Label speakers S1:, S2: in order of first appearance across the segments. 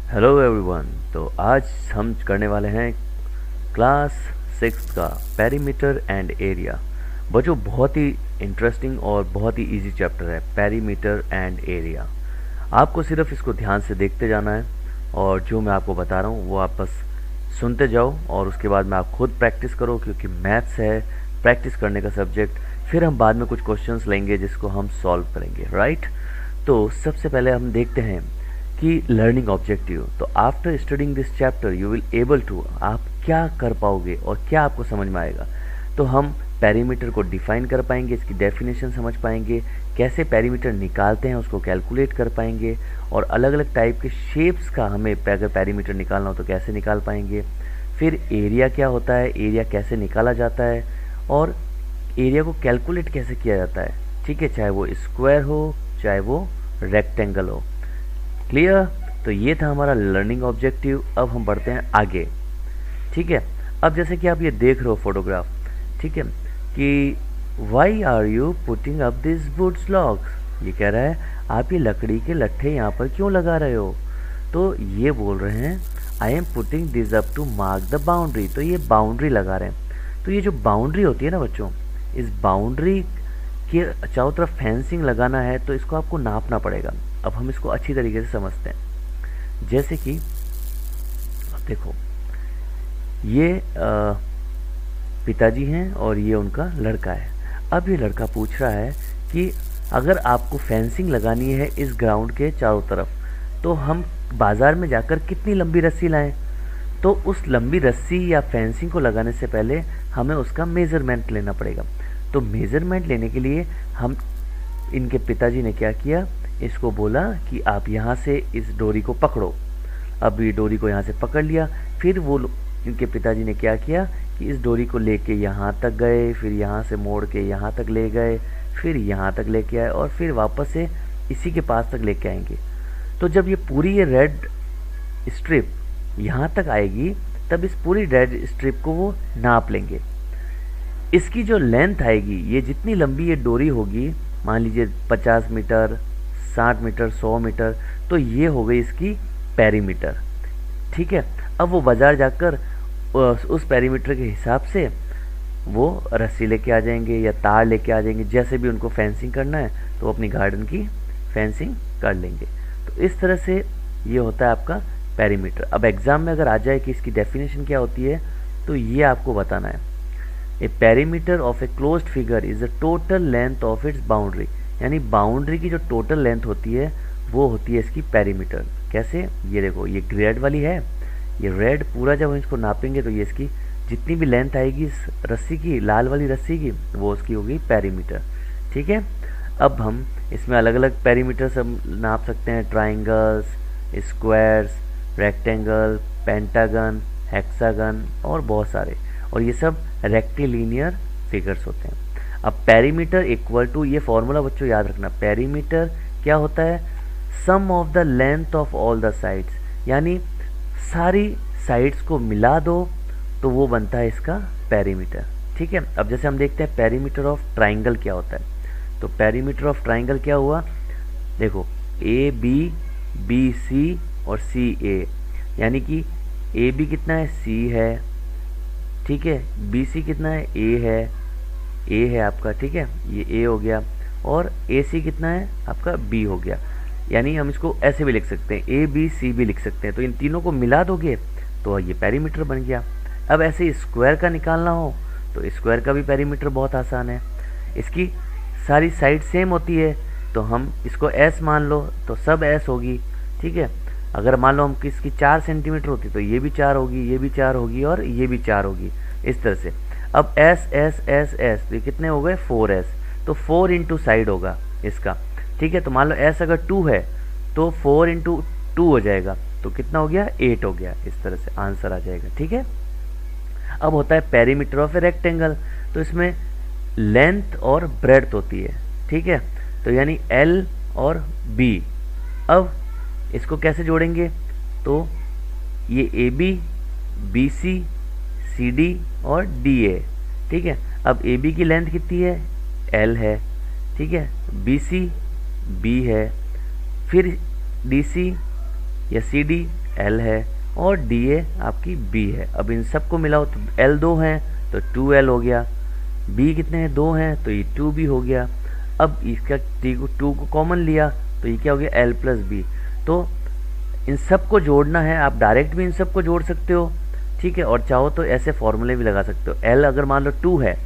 S1: Hello everyone. तो आज हम करने वाले हैं क्लास 6 का पेरीमीटर एंड एरिया। बच्चों, बहुत ही इंटरेस्टिंग और बहुत ही इजी चैप्टर है पेरीमीटर एंड एरिया। आपको सिर्फ इसको ध्यान से देखते जाना है और जो मैं आपको बता रहा हूँ वो आप बस सुनते जाओ और उसके बाद में आप खुद प्रैक्टिस करो, क्योंकि मैथ्स है प्रैक्टिस करने का सब्जेक्ट। फिर हम बाद में कुछ क्वेश्चंस लेंगे जिसको हम सॉल्व करेंगे, राइट। तो सबसे पहले हम देखते हैं कि लर्निंग ऑब्जेक्टिव। तो after studying this chapter you will able to, आप क्या कर पाओगे और क्या आपको समझ में आएगा। तो हम पेरीमीटर को डिफाइन कर पाएंगे, इसकी डेफिनेशन समझ पाएंगे, कैसे पेरीमीटर निकालते हैं उसको कैलकुलेट कर पाएंगे, और अलग अलग टाइप के शेप्स का हमें अगर पेरीमीटर निकालना हो तो कैसे निकाल पाएंगे। फिर एरिया क्या होता है, एरिया कैसे निकाला जाता है, और एरिया को कैलकुलेट कैसे किया जाता है, ठीक है, चाहे वो स्क्वायर हो चाहे वो रेक्टेंगल हो। क्लियर। तो ये था हमारा लर्निंग ऑब्जेक्टिव। अब हम बढ़ते हैं आगे, ठीक है। अब जैसे कि आप ये देख रहे हो फोटोग्राफ, ठीक है, कि why are you putting up this woods logs. ये कह रहा है आप ये लकड़ी के लट्ठे यहाँ पर क्यों लगा रहे हो। तो ये बोल रहे हैं I am putting this up to mark the boundary. तो ये बाउंड्री लगा रहे हैं। तो ये जो बाउंड्री होती है ना बच्चों, इस बाउंड्री के चारों तरफ फेंसिंग लगाना है तो इसको आपको नापना पड़ेगा। अब हम इसको अच्छी तरीके से समझते हैं। जैसे कि अब देखो, ये पिताजी हैं और ये उनका लड़का है। अब ये लड़का पूछ रहा है कि अगर आपको फेंसिंग लगानी है इस ग्राउंड के चारों तरफ, तो हम बाजार में जाकर कितनी लंबी रस्सी लाएं। तो उस लंबी रस्सी या फेंसिंग को लगाने से पहले हमें उसका मेजरमेंट लेना पड़ेगा। तो मेजरमेंट लेने के लिए हम, इनके पिताजी ने क्या किया, इसको बोला कि आप यहाँ से इस डोरी को पकड़ो। अब ये डोरी को यहाँ से पकड़ लिया। फिर वो इनके पिताजी ने क्या किया कि इस डोरी को लेके यहाँ तक गए, फिर यहाँ से मोड़ के यहाँ तक ले गए, फिर यहाँ तक लेके आए और फिर वापस से इसी के पास तक लेके आएंगे। तो जब ये पूरी ये रेड स्ट्रिप यहाँ तक आएगी तब इस पूरी रेड स्ट्रिप को वो नाप लेंगे। इसकी जो लेंथ आएगी, ये जितनी लंबी ये डोरी होगी, मान लीजिए 50 मीटर, 60 मीटर, 100 मीटर, तो ये हो गई इसकी पेरीमीटर, ठीक है। अब वो बाजार जाकर उस पेरीमीटर के हिसाब से वो रस्सी लेके आ जाएंगे या तार लेके आ जाएंगे, जैसे भी उनको फेंसिंग करना है तो वो अपनी गार्डन की फेंसिंग कर लेंगे। तो इस तरह से ये होता है आपका पेरीमीटर। अब एग्जाम में अगर आ जाए कि इसकी डेफिनेशन क्या होती है, तो ये आपको बताना है। A perimeter of a closed figure is the total length of its boundary. यानी बाउंड्री की जो टोटल लेंथ होती है वो होती है इसकी पेरीमीटर। कैसे, ये देखो, ये रेड वाली है, ये रेड पूरा जब हम इसको नापेंगे तो ये इसकी जितनी भी लेंथ आएगी इस रस्सी की, लाल वाली रस्सी की, वो उसकी होगी पेरीमीटर, ठीक है। अब हम इसमें अलग अलग पेरीमीटर सब नाप सकते हैं, triangles, squares, rectangle, pentagon, hexagon और बहुत सारे, और ये सब रेक्टिलिनियर फिगर्स होते हैं। अब पेरीमीटर इक्वल टू, ये फॉर्मूला बच्चों याद रखना, पेरीमीटर क्या होता है, sum of the length of all the sides. यानी सारी साइड्स को मिला दो तो वो बनता है इसका पेरीमीटर, ठीक है। अब जैसे हम देखते हैं पेरीमीटर ऑफ ट्राइंगल क्या होता है। तो पेरीमीटर ऑफ ट्राइंगल क्या हुआ, देखो, ए बी, बी सी और सी ए। यानी कि ए बी कितना है, सी है, ठीक है, बी सी कितना है, ए है आपका, ठीक है, ये ए हो गया, और ए सी कितना है आपका, बी हो गया। यानी हम इसको ऐसे भी लिख सकते हैं, ए बी सी भी लिख सकते हैं। तो इन तीनों को मिला दोगे तो ये पेरीमीटर बन गया। अब ऐसे स्क्वायर का निकालना हो तो स्क्वायर का भी पेरीमीटर बहुत आसान है। इसकी सारी साइड सेम होती है तो हम इसको एस मान लो तो सब एस होगी, ठीक है। अगर मान लो हम किसकी 4 सेंटीमीटर होती तो ये भी 4 होगी, ये भी 4 होगी और ये भी 4 होगी, इस तरह से। अब एस एस एस एस, तो ये कितने हो गए, 4s। तो 4 इंटू साइड होगा इसका, ठीक है। तो मान लो एस अगर 2 है तो 4 इंटू 2 हो जाएगा, तो कितना हो गया, 8 हो गया। इस तरह से आंसर आ जाएगा, ठीक है। अब होता है पेरीमीटर ऑफ ए रेक्टेंगल। तो इसमें लेंथ और ब्रेड्थ होती है, ठीक है। तो यानी एल और बी। अब इसको कैसे जोड़ेंगे, तो ये A B, B C, C D और डी ए, ठीक है। अब ए बी की लेंथ कितनी है, एल है, ठीक है, बी सी बी है, फिर डी सी या सी डी L है और DA आपकी B है। अब इन सबको मिलाओ तो L 2 हैं तो 2L हो गया, B कितने हैं 2 हैं तो ये 2B हो गया। अब इसका 2 को कॉमन लिया तो ये क्या हो गया L प्लस B। तो इन सबको जोड़ना है, आप डायरेक्ट भी इन सबको जोड़ सकते हो, ठीक है, और चाहो तो ऐसे फॉर्मूले भी लगा सकते हो। L अगर मान लो 2 है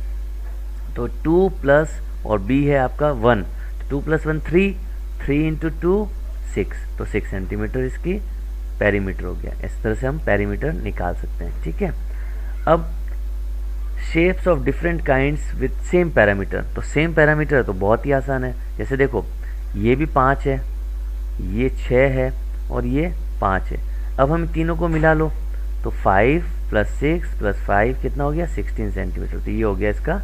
S1: तो 2 प्लस और B है आपका 1, 2 प्लस 1 3, 3 इंटू 2 6, तो 6 सेंटीमीटर इसकी पेरीमीटर हो गया। इस तरह से हम पेरीमीटर निकाल सकते हैं, ठीक है। अब shapes of different kinds with same parameter, तो सेम पैरामीटर है तो बहुत ही आसान है। जैसे देखो ये भी 5 है, ये 6 है और ये 5 है। अब हम तीनों को मिला लो तो 5 प्लस 6 प्लस 5 कितना हो गया 16 सेंटीमीटर, तो ये हो गया इसका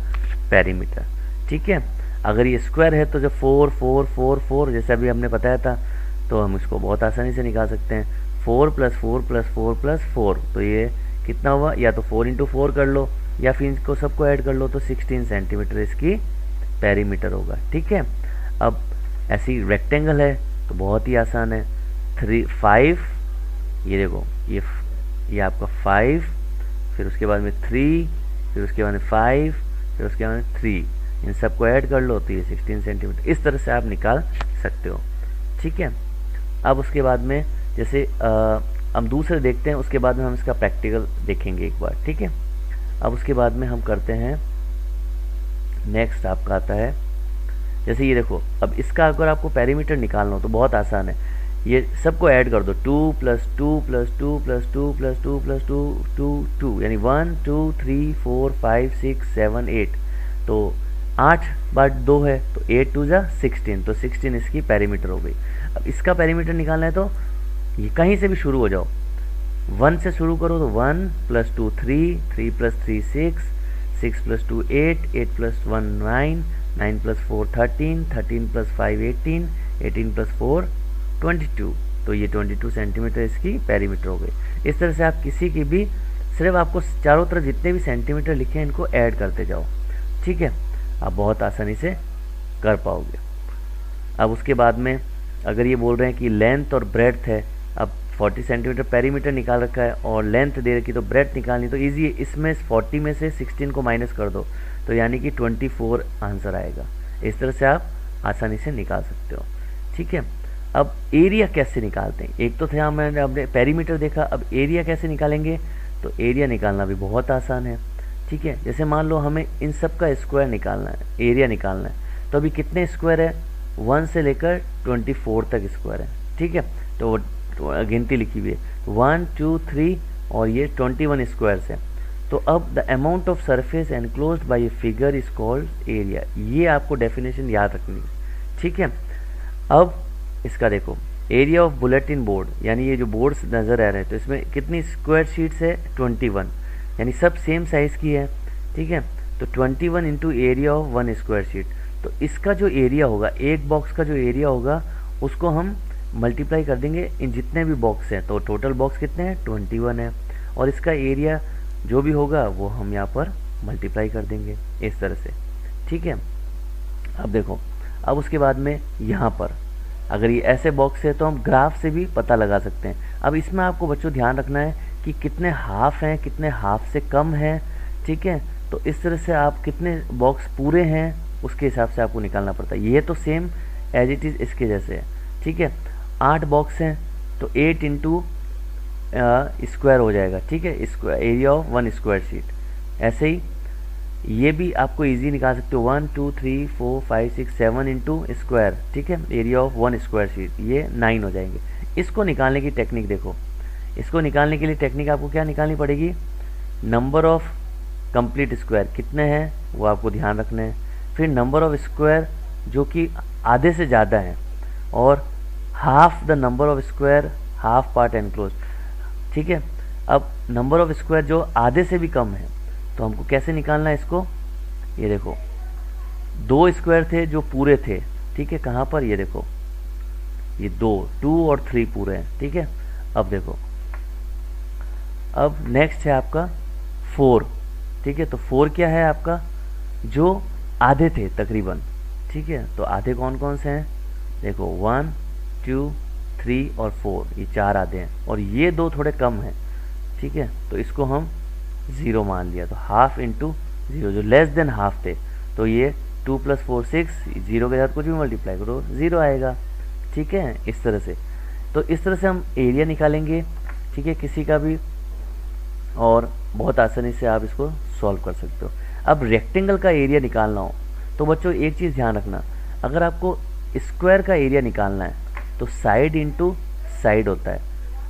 S1: पेरीमीटर, ठीक है। अगर ये स्क्वायर है तो जब 4 4 4 4 जैसे अभी हमने बताया था तो हम इसको बहुत आसानी से निकाल सकते हैं। 4 प्लस 4 प्लस 4 प्लस 4, तो ये कितना हुआ, या तो 4 इंटू 4 कर लो या फिर इनको सबको ऐड कर लो, तो 16 सेंटीमीटर इसकी पेरीमीटर होगा, ठीक है। अब ऐसी रेक्टेंगल है तो बहुत ही आसान है। 3 5, ये देखो ये आपका 5, फिर उसके बाद में 3, फिर उसके बाद में 5, फिर उसके बाद में 3, इन सबको ऐड कर लो तो ये 16 सेंटीमीटर। इस तरह से आप निकाल सकते हो, ठीक है। अब उसके बाद में जैसे हम दूसरे देखते हैं, उसके बाद में हम इसका प्रैक्टिकल देखेंगे एक बार, ठीक है। अब उसके बाद में हम करते हैं, नेक्स्ट आपका आता है जैसे ये देखो, अब इसका अगर आपको पेरीमीटर निकालना हो तो बहुत आसान है, ये सबको ऐड कर दो 2 plus 2 plus 2 plus 2 plus 2 plus 2 2 2, यानी 1 2 3 4 5 6 7 8, तो 8 बार 2 है तो 8 2 जा 16, तो 16 इसकी पेरीमीटर हो गई। अब इसका पेरीमीटर निकालना है तो ये कहीं से भी शुरू हो जाओ, 1 से शुरू करो तो 1 plus 2 3, 3 plus 3 6, 6 plus 2 8, 8 plus 1 9, 9 plus 4 13, 13 plus 5 18, 18 plus 4 22, तो ये 22 सेंटीमीटर इसकी पेरीमीटर हो गई। इस तरह से आप किसी की भी, सिर्फ आपको चारों तरफ जितने भी सेंटीमीटर लिखे हैं इनको ऐड करते जाओ, ठीक है, आप बहुत आसानी से कर पाओगे। अब उसके बाद में अगर ये बोल रहे हैं कि लेंथ और ब्रेड्थ है, अब 40 सेंटीमीटर पेरीमीटर निकाल रखा है और लेंथ दे रखी तो ब्रेड्थ निकालनी, तो ईजी है, इसमें 40 में से 16 को माइनस कर दो तो यानी कि 24 आंसर आएगा। इस तरह से आप आसानी से निकाल सकते हो, ठीक है। अब एरिया कैसे निकालते हैं, एक तो था हमने अपने पेरीमीटर देखा, अब एरिया कैसे निकालेंगे, तो एरिया निकालना भी बहुत आसान है, ठीक है। जैसे मान लो हमें इन सब का स्क्वायर निकालना है, एरिया निकालना है, तो अभी कितने स्क्वायर है, 1 से लेकर 24 तक स्क्वायर है, ठीक है, तो गिनती लिखी हुई है 1 2 3 और ये 21 स्क्वायर है। तो अब the amount of surface enclosed bye a figure is called area, ये आपको डेफिनेशन याद रखनी है, ठीक है। अब इसका देखो एरिया ऑफ बुलेटिन बोर्ड, यानी ये जो बोर्ड्स नज़र आ रहे हैं तो इसमें कितनी स्क्वायर शीट्स है 21, यानी सब सेम साइज़ की है, ठीक है। तो 21 into area of 1 square sheet, तो इसका जो एरिया होगा, एक बॉक्स का जो एरिया होगा उसको हम मल्टीप्लाई कर देंगे इन जितने भी बॉक्स हैं, तो टोटल बॉक्स कितने हैं 21 है, और इसका एरिया जो भी होगा वो हम यहाँ पर मल्टीप्लाई कर देंगे इस तरह से, ठीक है। अब देखो, अब उसके बाद में यहाँ पर अगर ये ऐसे बॉक्स है तो हम ग्राफ से भी पता लगा सकते हैं। अब इसमें आपको बच्चों ध्यान रखना है कि कितने हाफ हैं, कितने हाफ से कम हैं, ठीक है। तो इस तरह से आप कितने बॉक्स पूरे हैं उसके हिसाब से आपको निकालना पड़ता है। ये तो सेम एज इट इज़ इसके जैसे है, ठीक है। 8 बॉक्स हैं तो 8 इंटू स्क्वायर हो जाएगा, ठीक है, square area of 1 square sheet. ऐसे ही ये भी आपको इजी निकाल सकते हो, 1 2 3 4 5 6 7 इंटू स्क्वायर, ठीक है, एरिया ऑफ 1 स्क्वायर शीट, ये 9 हो जाएंगे। इसको निकालने की टेक्निक देखो, इसको निकालने के लिए टेक्निक आपको क्या निकालनी पड़ेगी, नंबर ऑफ कंप्लीट स्क्वायर कितने हैं वो आपको ध्यान रखना है, फिर नंबर ऑफ स्क्वायर जो कि आधे से ज़्यादा है, और half the number of square half part enclose, ठीक है। अब नंबर ऑफ स्क्वायर जो आधे से भी कम है तो हमको कैसे निकालना है इसको, ये देखो 2 स्क्वायर थे जो पूरे थे, ठीक है, कहाँ पर, ये देखो ये 2 और 3 पूरे हैं, ठीक है। अब देखो, अब नेक्स्ट है आपका 4, ठीक है, तो 4 क्या है आपका, जो आधे थे तकरीबन, ठीक है। तो आधे कौन कौन से हैं, देखो 1 2 3 और 4, ये 4 आधे हैं और ये 2 थोड़े कम हैं, ठीक है। तो इसको हम 0 मान लिया, तो हाफ इंटू 0 जो लेस देन हाफ थे, तो ये 2 + 4 6, 0 के साथ कुछ भी मल्टीप्लाई करो 0 आएगा, ठीक है। इस तरह से, तो इस तरह से हम एरिया निकालेंगे, ठीक है, किसी का भी, और बहुत आसानी से आप इसको सॉल्व कर सकते हो। अब रेक्टेंगल का एरिया निकालना हो तो बच्चों एक चीज़ ध्यान रखना, अगर आपको स्क्वायर का एरिया निकालना है तो साइड इंटू साइड होता है,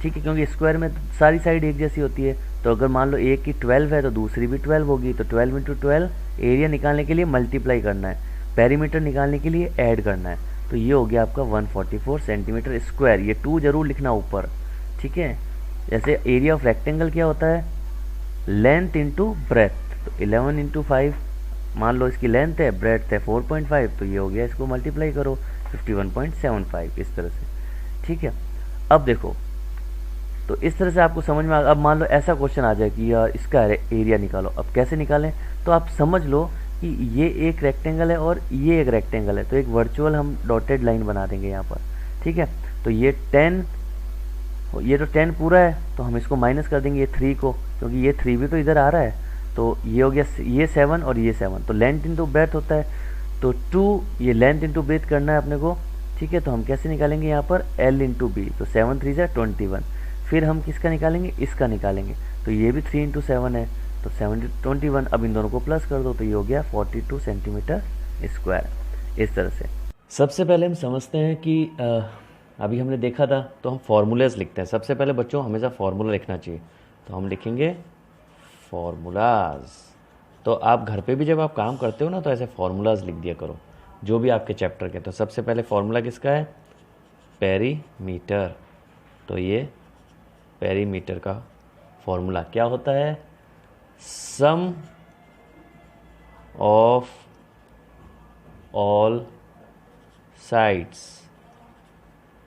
S1: ठीक है, क्योंकि स्क्वायर में सारी साइड एक जैसी होती है। तो अगर मान लो एक की 12 है तो दूसरी भी 12 होगी, तो 12 × 12 एरिया निकालने के लिए मल्टीप्लाई करना है, पेरीमीटर निकालने के लिए ऐड करना है, तो ये हो गया आपका 144 सेंटीमीटर स्क्वायर। ये 2 जरूर लिखना ऊपर, ठीक है। जैसे एरिया ऑफ रेक्टेंगल क्या होता है, लेंथ इंटू ब्रेथ, तो 11 × 5, मान लो इसकी लेंथ है, ब्रेथ है 4.5, तो ये हो गया, इसको मल्टीप्लाई करो 51.75, इस तरह से, ठीक है। अब देखो, तो इस तरह से आपको समझ में अब मान लो ऐसा क्वेश्चन आ जाए कि यार इसका एरिया निकालो, अब कैसे निकालें, तो आप समझ लो कि ये एक रेक्टेंगल है और ये एक रेक्टेंगल है, तो एक वर्चुअल हम डॉटेड लाइन बना देंगे यहाँ पर, ठीक है। तो ये 10, ये तो 10 पूरा है, तो हम इसको माइनस कर देंगे ये 3 को, क्योंकि ये 3 भी तो इधर आ रहा है, तो ये हो गया, ये 7 और ये 7, तो लेंथ इंटू ब्रेथ होता है, तो 2 ये लेंथ इंटू ब्रेथ करना है अपने को, ठीक है। तो हम कैसे निकालेंगे यहाँ पर L × B, तो 7 3 = 21, फिर हम किसका निकालेंगे, इसका निकालेंगे, तो ये भी 3 × 7 है, तो 7 21, अब इन दोनों को प्लस कर दो, तो ये हो गया 42 सेंटीमीटर स्क्वायर। इस तरह से सबसे पहले हम समझते हैं कि अभी हमने देखा था, तो हम फार्मूलाज लिखते हैं। सबसे पहले बच्चों हमेशा फार्मूला लिखना चाहिए, तो हम लिखेंगे फार्मूलाज। तो आप घर पे भी जब आप काम करते हो ना, तो ऐसे फार्मूलाज लिख दिया करो, जो भी आपके चैप्टर के। तो सबसे पहले फार्मूला किसका है, पेरीमीटर, तो ये पेरीमीटर का फॉर्मूला क्या होता है, सम ऑफ ऑल साइड्स,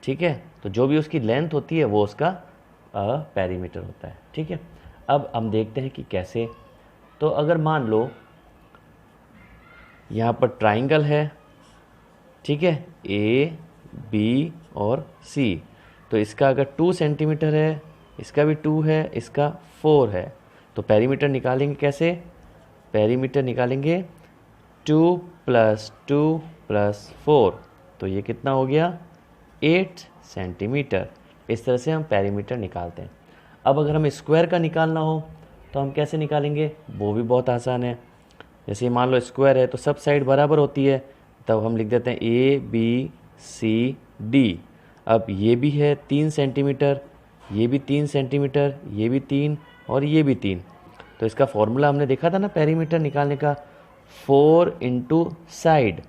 S1: ठीक है। तो जो भी उसकी लेंथ होती है वो उसका पेरीमीटर होता है, ठीक है। अब हम देखते हैं कि कैसे। तो अगर मान लो यहाँ पर ट्राइंगल है, ठीक है, ए बी और सी, तो इसका अगर 2 सेंटीमीटर है, इसका भी 2 है, इसका 4 है, तो पेरीमीटर निकालेंगे कैसे, पेरीमीटर निकालेंगे 2 + 2 + 4, तो ये कितना हो गया 8 सेंटीमीटर। इस तरह से हम पेरीमीटर निकालते हैं। अब अगर हमें स्क्वायर का निकालना हो तो हम कैसे निकालेंगे, वो भी बहुत आसान है। जैसे मान लो स्क्वायर है तो सब साइड बराबर होती है, तब हम लिख देते हैं ABCD। अब ये भी है 3 सेंटीमीटर, ये भी 3 सेंटीमीटर, ये भी 3 और ये भी 3, तो इसका फॉर्मूला हमने देखा था ना पेरीमीटर निकालने का, 4 × साइड,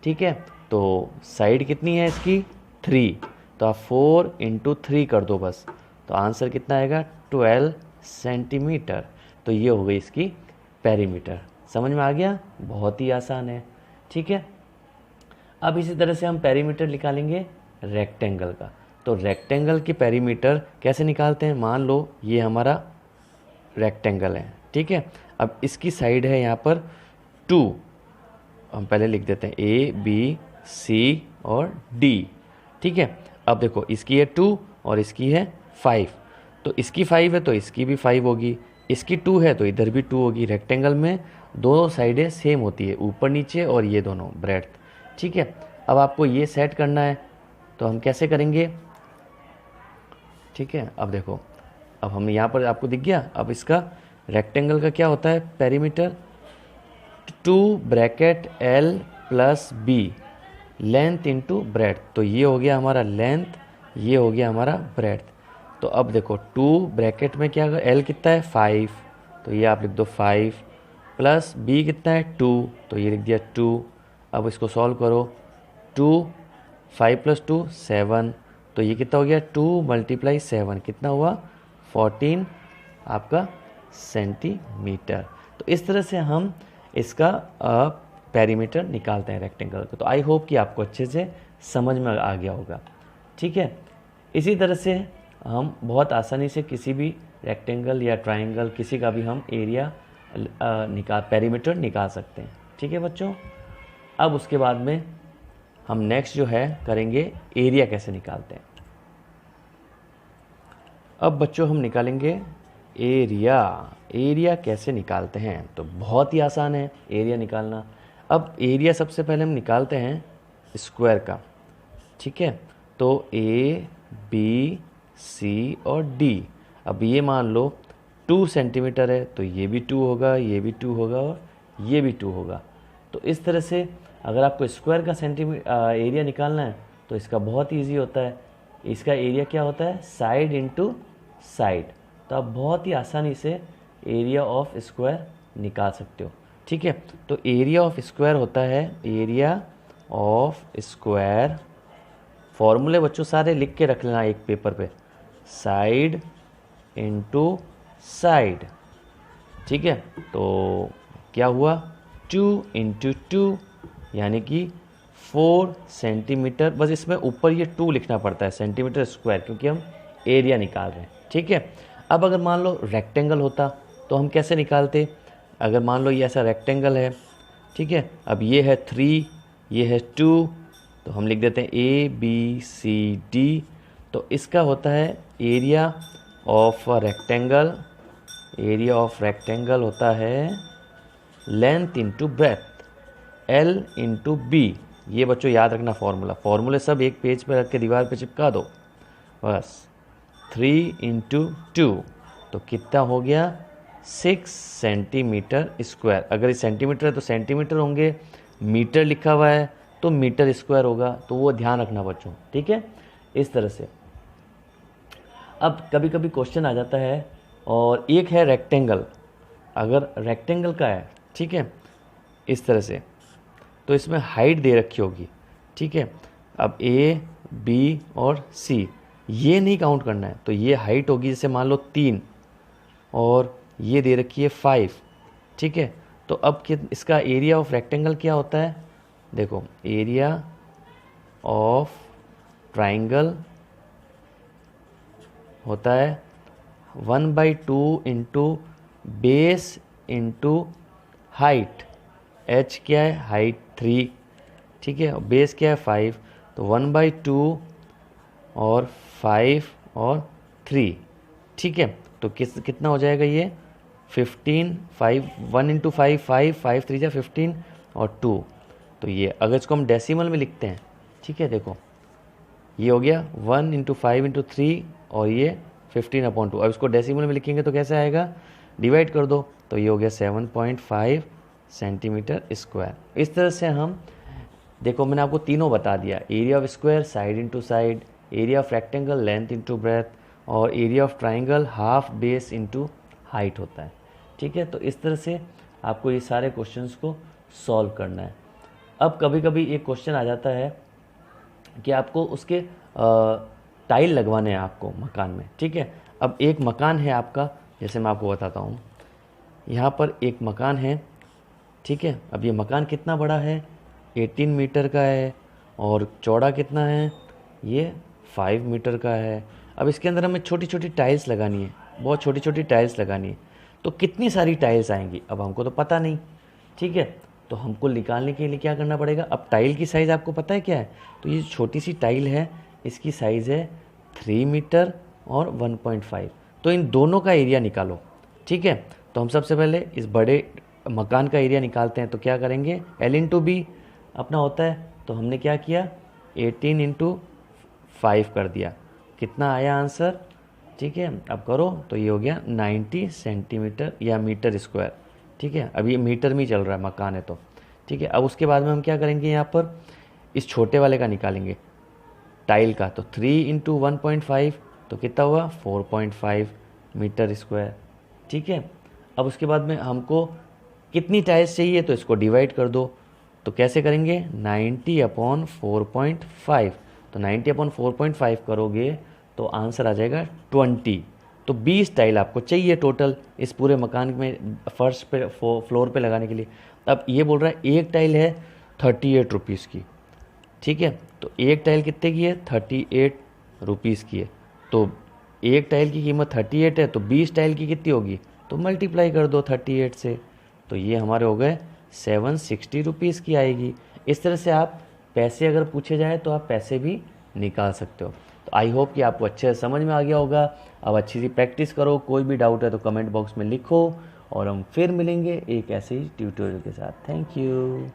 S1: ठीक है। तो साइड कितनी है इसकी 3, तो आप 4 × 3 कर दो बस, तो आंसर कितना आएगा 12 सेंटीमीटर। तो ये हो गई इसकी पेरीमीटर। समझ में आ गया, बहुत ही आसान है, ठीक है। अब इसी तरह से हम पेरीमीटर निकालेंगे रेक्टेंगल का। तो रेक्टेंगल की पेरीमीटर कैसे निकालते हैं, मान लो ये हमारा रेक्टेंगल है, ठीक है। अब इसकी साइड है यहाँ पर 2, हम पहले लिख देते हैं ABC और D, ठीक है। अब देखो इसकी है 2 और इसकी है 5, तो इसकी 5 है तो इसकी भी 5 होगी, इसकी 2 है तो इधर भी 2 होगी। रेक्टेंगल में दोनों साइडें सेम होती है, ऊपर नीचे और ये दोनों ब्रेड्थ, ठीक है। अब आपको ये सेट करना है, तो हम कैसे करेंगे, ठीक है। अब देखो, अब हम यहाँ पर आपको दिख गया। अब इसका रेक्टेंगल का क्या होता है perimeter, 2 bracket L + B length into breadth, तो ये हो गया हमारा लेंथ, ये हो गया हमारा ब्रेड्थ। तो अब देखो 2 ब्रैकेट में क्या, L कितना है 5, तो ये आप लिख दो 5 + B कितना है 2, तो ये लिख दिया 2। अब इसको सॉल्व करो, 2 5 + 2 7, तो ये कितना हो गया 2 × 7 कितना हुआ 14 आपका सेंटीमीटर। तो इस तरह से हम इसका पेरीमीटर निकालते हैं रेक्टेंगल का। तो आई होप कि आपको अच्छे से समझ में आ गया होगा, ठीक है। इसी तरह से हम बहुत आसानी से किसी भी रेक्टेंगल या ट्राइंगल किसी का भी हम एरिया पेरीमीटर निकाल सकते हैं, ठीक है बच्चों। अब उसके बाद में हम नेक्स्ट जो है करेंगे एरिया कैसे निकालते हैं। अब बच्चों हम निकालेंगे एरिया। एरिया कैसे निकालते हैं? तो बहुत ही आसान है एरिया निकालना। अब एरिया सबसे पहले हम निकालते हैं स्क्वायर का, ठीक है। तो ए बी सी और डी, अब ये मान लो 2 सेंटीमीटर है तो ये भी 2 होगा, ये भी 2 होगा और ये भी 2 होगा। तो इस तरह से अगर आपको स्क्वायर का एरिया निकालना है तो इसका बहुत ईजी होता है। इसका एरिया क्या होता है? Side into side. तो आप बहुत ही आसानी से एरिया ऑफ स्क्वायर निकाल सकते हो, ठीक है। तो एरिया ऑफ स्क्वायर होता है, एरिया ऑफ स्क्वायर, फॉर्मूले बच्चों सारे लिख के रख लेना एक पेपर पे, साइड इंटू साइड, ठीक है। तो क्या हुआ? 2 इंटू 2 यानी कि 4 सेंटीमीटर। बस इसमें ऊपर ये 2 लिखना पड़ता है, सेंटीमीटर स्क्वायर, क्योंकि हम एरिया निकाल रहे हैं, ठीक है। अब अगर मान लो रेक्टेंगल होता तो हम कैसे निकालते? अगर मान लो ये ऐसा रेक्टेंगल है, ठीक है, अब ये है 3, ये है 2, तो हम लिख देते हैं ए बी सी डी। तो इसका होता है area of rectangle, area of rectangle होता है length into breadth, L into B. ये बच्चों याद रखना फॉर्मूला, फॉर्मूले सब एक पेज पर रख के दीवार पे चिपका दो बस। 3 इंटू 2 तो कितना हो गया? 6 सेंटीमीटर स्क्वायर। अगर ये सेंटीमीटर है तो सेंटीमीटर होंगे, मीटर लिखा हुआ है तो मीटर स्क्वायर होगा, तो वो ध्यान रखना बच्चों, ठीक है। इस तरह से अब कभी कभी क्वेश्चन आ जाता है, और एक है रेक्टेंगल। अगर रेक्टेंगल का है, ठीक है, इस तरह से, तो इसमें हाइट दे रखी होगी, ठीक है। अब ए बी और सी ये नहीं काउंट करना है, तो ये हाइट होगी जैसे मान लो 3 और ये दे रखी है 5, ठीक है। तो अब इसका एरिया ऑफ रेक्टेंगल क्या होता है? देखो, एरिया ऑफ ट्राइंगल होता है 1/2 into base into height. h क्या है? हाइट 3, ठीक है, बेस क्या है? 5, तो 1/2 और 5 और 3, ठीक है। तो कितना हो जाएगा ये? 15, 5, 1 इंटू 5, 5 3 जा 15 और 2। तो ये अगर इसको हम डेसिमल में लिखते हैं, ठीक है, देखो ये हो गया 1 इंटू 5 इंटू 3 और ये 15/2। अब इसको डेसिमल में लिखेंगे तो कैसे आएगा? डिवाइड कर दो, तो ये हो गया 7.5 सेंटीमीटर स्क्वायर। इस तरह से हम, देखो मैंने आपको तीनों बता दिया, area of square side into side, area of rectangle length into breadth, और area of triangle half base into height होता है, ठीक है। तो इस तरह से आपको ये सारे क्वेश्चंस को सॉल्व करना है। अब कभी कभी एक क्वेश्चन आ जाता है कि आपको उसके टाइल लगवाने हैं आपको मकान में, ठीक है। अब एक मकान है आपका, जैसे मैं आपको बताता हूँ, यहाँ पर एक मकान है, ठीक है। अब ये मकान कितना बड़ा है? 18 मीटर का है, और चौड़ा कितना है? ये 5 मीटर का है। अब इसके अंदर हमें छोटी छोटी टाइल्स लगानी है, बहुत छोटी छोटी टाइल्स लगानी है। तो कितनी सारी टाइल्स आएंगी अब हमको तो पता नहीं, ठीक है। तो हमको निकालने के लिए क्या करना पड़ेगा? अब टाइल की साइज़ आपको पता है क्या है? तो ये छोटी सी टाइल है, इसकी साइज़ है 3 मीटर और 1.5। तो इन दोनों का एरिया निकालो, ठीक है। तो हम सबसे पहले इस बड़े मकान का एरिया निकालते हैं। तो क्या करेंगे? L इंटू बी अपना होता है, तो हमने क्या किया? 18 इंटू 5 कर दिया। कितना आया आंसर? ठीक है, अब करो तो ये हो गया 90 सेंटीमीटर या मीटर स्क्वायर, ठीक है। अब ये मीटर में ही चल रहा है, मकान है तो, ठीक है। अब उसके बाद में हम क्या करेंगे? यहाँ पर इस छोटे वाले का निकालेंगे, टाइल का। तो 3 इंटू 1.5 तो कितना हुआ? 4.5 मीटर स्क्वायर, ठीक है। अब उसके बाद में हमको कितनी टाइल्स चाहिए, तो इसको डिवाइड कर दो। तो कैसे करेंगे? 90/4.5। तो 90/4.5 करोगे तो आंसर आ जाएगा 20। तो 20 टाइल आपको चाहिए टोटल इस पूरे मकान में फर्श पे, फ्लोर पे लगाने के लिए। अब ये बोल रहा है एक टाइल है 38 रुपीज़ की, ठीक है। तो एक टाइल कितने की है? 38 रुपीज़ की है। तो एक टाइल की कीमत 38 है, तो 20 टाइल की कितनी होगी? तो मल्टीप्लाई कर दो 38 से, तो ये हमारे हो गए 760 रुपीज़ की आएगी। इस तरह से आप पैसे अगर पूछे जाए तो आप पैसे भी निकाल सकते हो। तो आई होप कि आपको अच्छे से समझ में आ गया होगा। अब अच्छी सी प्रैक्टिस करो, कोई भी डाउट है तो कमेंट बॉक्स में लिखो, और हम फिर मिलेंगे एक ऐसे ही ट्यूटोरियल के साथ। Thank you.